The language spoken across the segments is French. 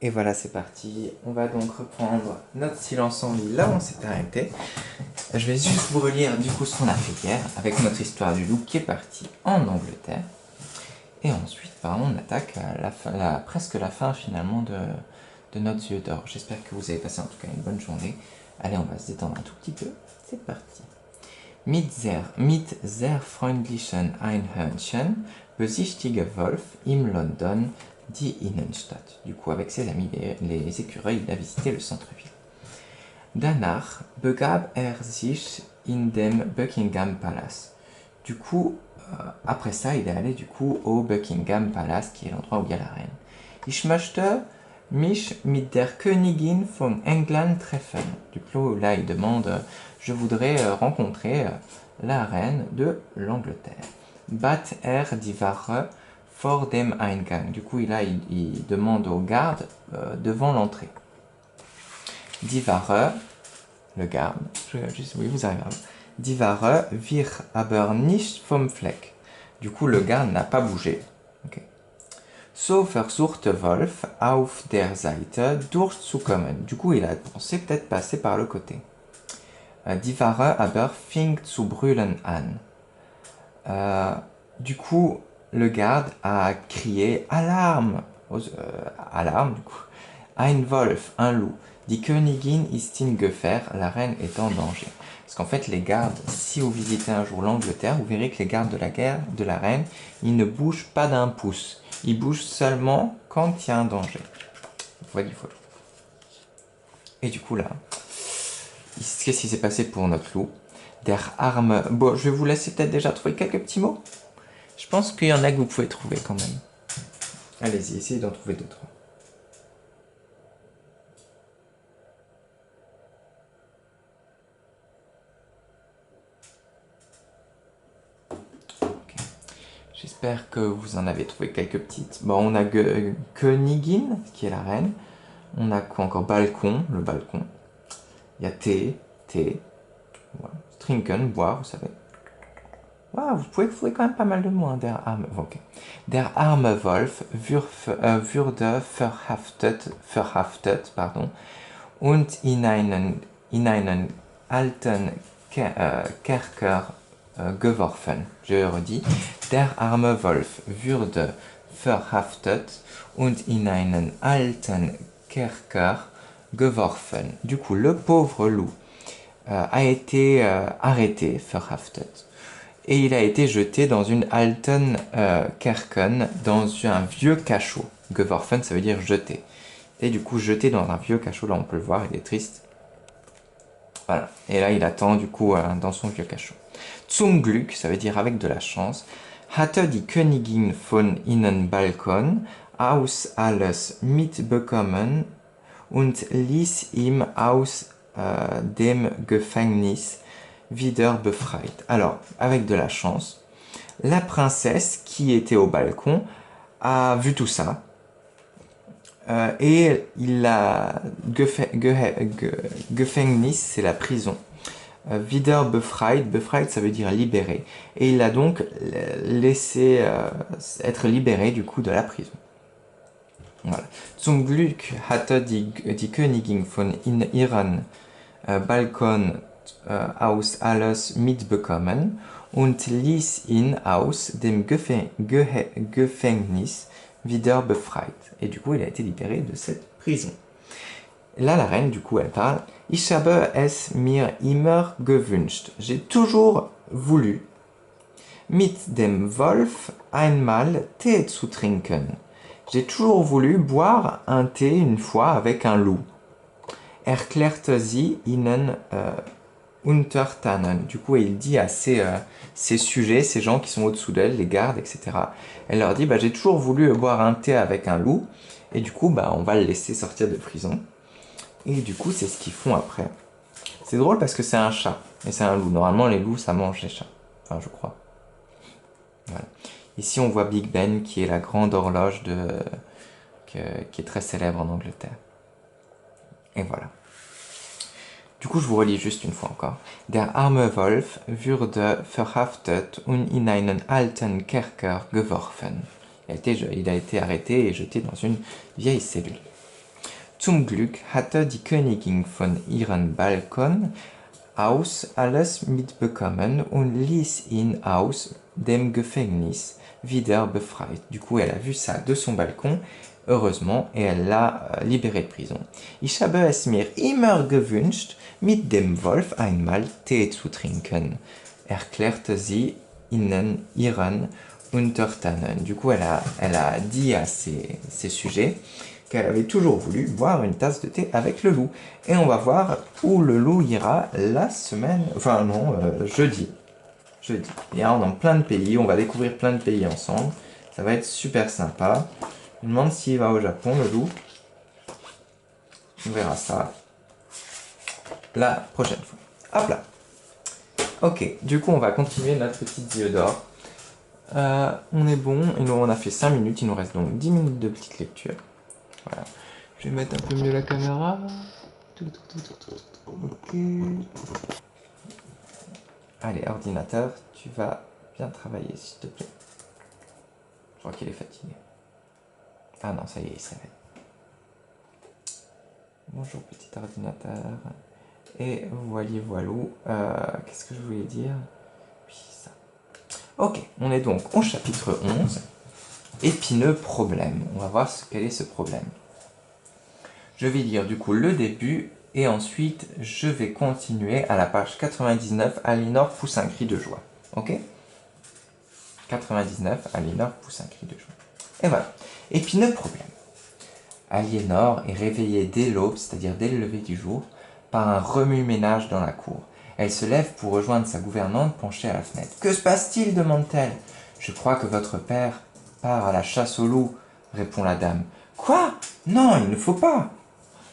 Et voilà, c'est parti. On va donc reprendre notre silence en lit là où on s'est arrêté. Je vais juste vous relire du coup ce qu'on a fait hier avec notre histoire du loup qui est parti en Angleterre. Et ensuite, on attaque à presque la fin finalement de notre yeux d'or. J'espère que vous avez passé en tout cas une bonne journée. Allez, on va se détendre un tout petit peu. C'est parti. Mit sehr freundlichen Einhörnchen besichtige Wolf im London die Innenstadt. Du coup, avec ses amis, les écureuils, il a visité le centre-ville. Danach begab sich in dem Buckingham Palace. Du coup, après ça, il est allé du coup au Buckingham Palace, qui est l'endroit où il y a la reine. Ich möchte mich mit der Königin von England treffen. Du coup, là, il demande, je voudrais rencontrer la reine de l'Angleterre. Bat die Wache vor dem Eingang. Du coup, là, il demande aux gardes devant l'entrée. Die Wache, le garde, oui, vous arrivez à voir. Die Wache wir aber nicht vom Fleck. Du coup, le garde n'a pas bougé. Okay. So versuchte Wolf auf der Seite durchzukommen. Du coup, il a pensé peut-être passer par le côté. Die Wache aber fing zu brüllen an. Du coup, le garde a crié alarme, alarme du coup. Ein Wolf, un loup. Die Königin ist in Gefahr, la reine est en danger. Parce qu'en fait, les gardes, si vous visitez un jour l'Angleterre, vous verrez que les gardes de la reine, ils ne bougent pas d'un pouce. Ils bougent seulement quand il y a un danger. Vous voyez du photo. Et du coup là, qu'est-ce qui s'est passé pour notre loup? Der Arme. Bon, je vais vous laisser peut-être déjà trouver quelques petits mots. Je pense qu'il y en a que vous pouvez trouver quand même. Allez-y, essayez d'en trouver d'autres. J'espère que vous en avez trouvé quelques petites. Bon, on a Königin, qui est la reine. On a quoi encore? Balcon, le balcon. Il y a thé. Voilà. Trinken, boire, vous savez. Wow, vous pouvez trouver quand même pas mal de mots. Hein. Der Arme, okay. Der arme Wolf wurde verhaftet, und in einen alten Kerker geworfen. Je redis. Der arme Wolf wurde verhaftet und in einen alten Kerker geworfen. Du coup, le pauvre loup a été arrêté, verhaftet, et il a été jeté dans une alten Kerken, dans un vieux cachot. Geworfen, ça veut dire jeté. Et du coup, jeté dans un vieux cachot, là on peut le voir, il est triste. Voilà. Et là, il attend du coup dans son vieux cachot. Zum Glück, ça veut dire avec de la chance. Hatte die Königin von innen Balkon aus alles mitbekommen und ließ ihm aus dem Gefängnis wieder befreit. Alors, avec de la chance, la princesse qui était au balcon a vu tout ça. Et il a Gefängnis, c'est la prison. Wieder befreit, befreit ça veut dire libéré. Et il a donc laissé être libéré du coup de la prison. Voilà. Zum Glück hatte die Königin von ihren Balkon aus alles mitbekommen und ließ ihn aus dem Gefängnis wieder befreit. Et du coup, il a été libéré de cette prison. Et là, la reine, du coup, elle parle. Ich habe es mir immer gewünscht. J'ai toujours voulu mit dem Wolf einmal Tee zu trinken. J'ai toujours voulu boire un thé une fois avec un loup. Erklärte sie ihnen Untertanen. Du coup, il dit à ces sujets, ces gens qui sont au-dessous d'elle, les gardes, etc. Elle leur dit, j'ai toujours voulu boire un thé avec un loup, et du coup, on va le laisser sortir de prison. Et du coup, c'est ce qu'ils font après. C'est drôle parce que c'est un chat, et c'est un loup. Normalement, les loups, ça mange les chats. Enfin, je crois. Voilà. Ici, on voit Big Ben, qui est la grande horloge qui est très célèbre en Angleterre. Et voilà. Du coup, je vous relis juste une fois encore. Der arme Wolf wurde verhaftet und in einen alten Kerker geworfen. Il a été arrêté et jeté dans une vieille cellule. Zum Glück hatte die Königin von ihrem Balkon aus alles mitbekommen und ließ ihn aus dem Gefängnis wieder befreit. Du coup, elle a vu ça de son balcon, heureusement, et elle l'a libéré de prison. Ich habe es mir immer gewünscht, mit dem Wolf einmal Tee zu trinken, erklärte sie ihren Untertanen. Du coup, elle a dit à ses sujets qu'elle avait toujours voulu boire une tasse de thé avec le loup. Et on va voir où le loup ira la semaine... Enfin non, jeudi. Jeudi. Et on est dans plein de pays, on va découvrir plein de pays ensemble. Ça va être super sympa. Je me demande s'il va au Japon, le loup. On verra ça la prochaine fois. Hop là. Ok, du coup on va continuer notre petite Diodore. On est bon, et nous on a fait 5 minutes, il nous reste donc 10 minutes de petite lecture. Voilà. Je vais mettre un peu mieux la caméra. Ok. Allez, ordinateur, tu vas bien travailler, s'il te plaît. Je crois qu'il est fatigué. Ah non, ça y est, il s'éveille. Bonjour, petit ordinateur. Et voilou. Qu'est-ce que je voulais dire? Oui, ça. Ok, on est donc au chapitre 11. Épineux problème. On va voir quel est ce problème. Je vais lire du coup le début et ensuite je vais continuer à la page 99. Aliénor pousse un cri de joie. Ok? 99, Aliénor pousse un cri de joie. Et voilà. Épineux problème. Aliénor est réveillée dès l'aube, c'est-à-dire dès le lever du jour, par un remue-ménage dans la cour. Elle se lève pour rejoindre sa gouvernante penchée à la fenêtre. « Que se passe-t-il » demande-t-elle. « Je crois que votre père part à la chasse au loup, » répond la dame. « Quoi? Non, il ne faut pas !»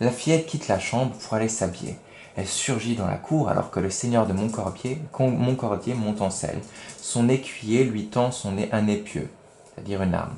La fillette quitte la chambre pour aller s'habiller. Elle surgit dans la cour alors que le seigneur de Montcordier monte en selle. Son écuyer lui tend un épieu, c'est-à-dire une arme.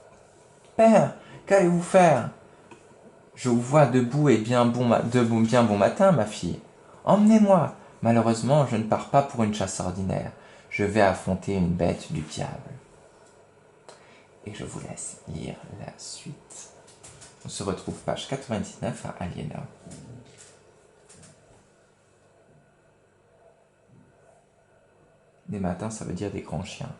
« Père, qu'allez-vous faire ?»« Je vous vois debout et bien bon matin, ma fille. »« Emmenez-moi. Malheureusement, je ne pars pas pour une chasse ordinaire. Je vais affronter une bête du diable. » Et je vous laisse lire la suite. On se retrouve page 99 à Aliénor. Des matins, ça veut dire des grands chiens.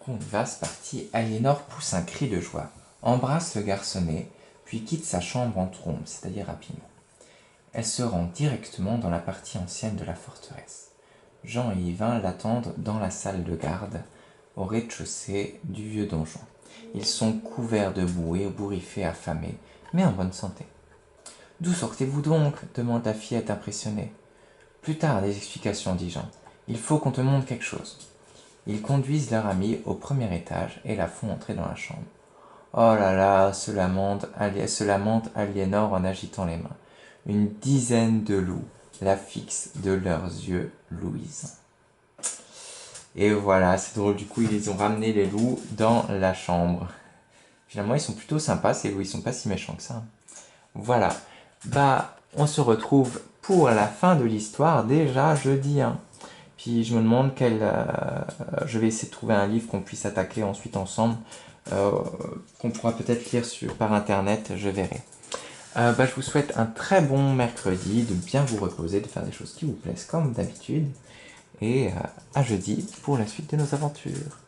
On y va, c'est parti. Aliénor pousse un cri de joie, embrasse le garçonnet, puis quitte sa chambre en trombe, c'est-à-dire rapidement. Elle se rend directement dans la partie ancienne de la forteresse. Jean et Yvain l'attendent dans la salle de garde, au rez-de-chaussée du vieux donjon. Ils sont couverts de boue et bourriffés, affamés, mais en bonne santé. « D'où sortez-vous donc » demande la fillette impressionnée. « Plus tard, des explications, dit Jean. Il faut qu'on te montre quelque chose. » Ils conduisent leur amie au premier étage et la font entrer dans la chambre. « Oh là là !» se lamente Aliénor en agitant les mains. Une dizaine de loups la fixent de leurs yeux, Louise. Et voilà, c'est drôle, du coup, ils ont ramené les loups dans la chambre. Finalement, ils sont plutôt sympas, ces loups, ils sont pas si méchants que ça. Voilà, bah, on se retrouve pour la fin de l'histoire, déjà jeudi 1. Puis je me demande je vais essayer de trouver un livre qu'on puisse attaquer ensuite ensemble, qu'on pourra peut-être lire par internet, je verrai. Je vous souhaite un très bon mercredi, de bien vous reposer, de faire des choses qui vous plaisent comme d'habitude. Et à jeudi pour la suite de nos aventures.